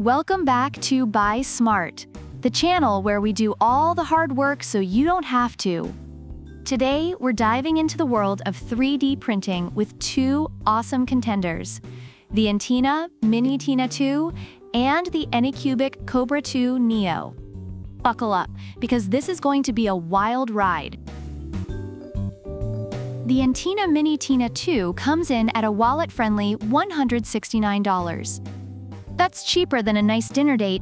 Welcome back to Buy Smart, the channel where we do all the hard work so you don't have to. Today, we're diving into the world of 3D printing with two awesome contenders, the Entina Mini Tina 2 and the Anycubic Kobra 2 Neo. Buckle up, because this is going to be a wild ride. The Entina Mini Tina 2 comes in at a wallet-friendly $169. That's cheaper than a nice dinner date.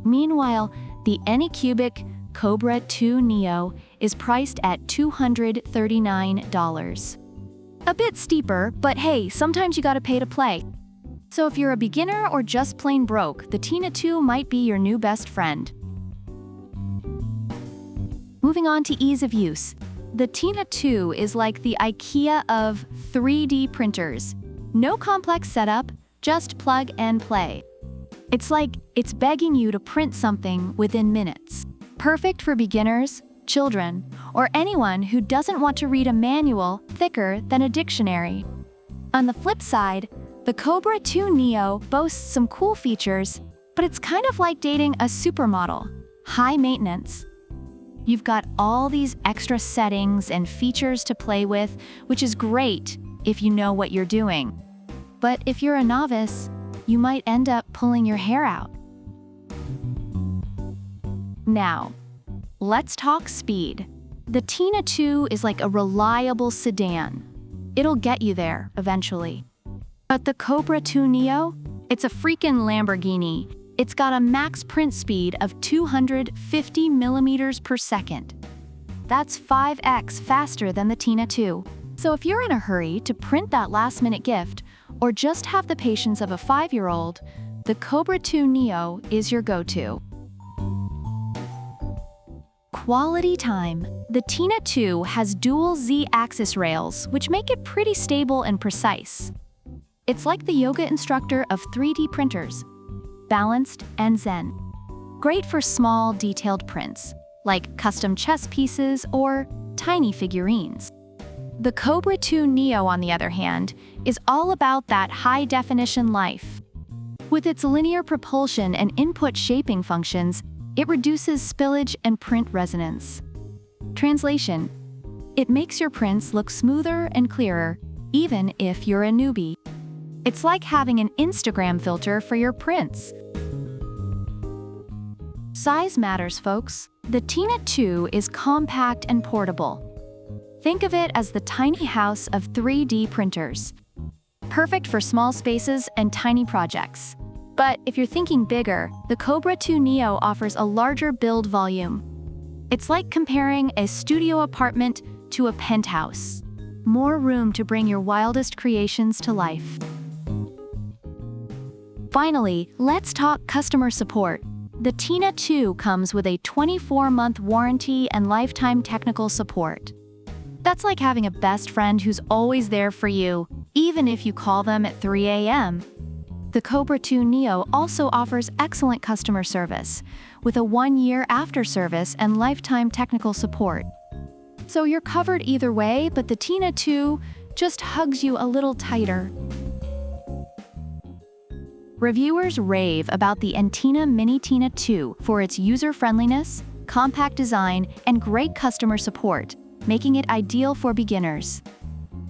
Meanwhile, the Anycubic Kobra 2 Neo is priced at $239. A bit steeper, but hey, sometimes you gotta pay to play. So if you're a beginner or just plain broke, the Tina 2 might be your new best friend. Moving on to ease of use. The Tina 2 is like the IKEA of 3D printers. No complex setup, just plug and play. It's like it's begging you to print something within minutes. Perfect for beginners, children, or anyone who doesn't want to read a manual thicker than a dictionary. On the flip side, the Kobra 2 Neo boasts some cool features, but it's kind of like dating a supermodel, high maintenance. You've got all these extra settings and features to play with, which is great if you know what you're doing. But if you're a novice, you might end up pulling your hair out. Now, let's talk speed. The Tina 2 is like a reliable sedan. It'll get you there eventually. But the Kobra 2 Neo? It's a freaking Lamborghini. It's got a max print speed of 250 millimeters per second. That's 5x faster than the Tina 2. So if you're in a hurry to print that last-minute gift, or just have the patience of a 5-year-old, the Kobra 2 Neo is your go-to. Quality time. The Tina 2 has dual Z-axis rails, which make it pretty stable and precise. It's like the yoga instructor of 3D printers, balanced and zen. Great for small, detailed prints, like custom chess pieces or tiny figurines. The Kobra 2 Neo, on the other hand, is all about that high-definition life. With its linear propulsion and input shaping functions, it reduces spillage and print resonance. Translation: it makes your prints look smoother and clearer, even if you're a newbie. It's like having an Instagram filter for your prints. Size matters, folks. The Tina 2 is compact and portable. Think of it as the tiny house of 3D printers. Perfect for small spaces and tiny projects. But if you're thinking bigger, the Kobra 2 Neo offers a larger build volume. It's like comparing a studio apartment to a penthouse. More room to bring your wildest creations to life. Finally, let's talk customer support. The Tina 2 comes with a 24-month warranty and lifetime technical support. That's like having a best friend who's always there for you, even if you call them at 3 a.m. The Kobra 2 Neo also offers excellent customer service, with a 1-year after-service and lifetime technical support. So you're covered either way, but the Tina 2 just hugs you a little tighter. Reviewers rave about the Entina Mini Tina 2 for its user-friendliness, compact design, and great customer support, making it ideal for beginners.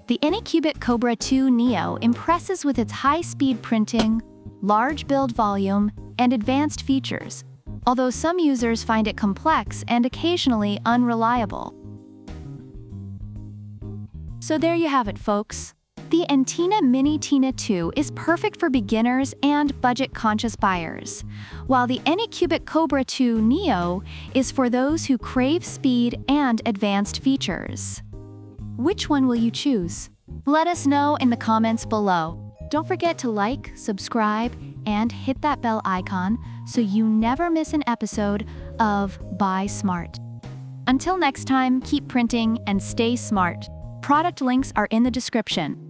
The Anycubic Kobra 2 Neo impresses with its high-speed printing, large build volume, and advanced features, although some users find it complex and occasionally unreliable. So there you have it, folks. The Entina Mini Tina 2 is perfect for beginners and budget-conscious buyers, while the Anycubic Kobra 2 Neo is for those who crave speed and advanced features. Which one will you choose? Let us know in the comments below. Don't forget to like, subscribe, and hit that bell icon so you never miss an episode of Buy Smart. Until next time, keep printing and stay smart. Product links are in the description.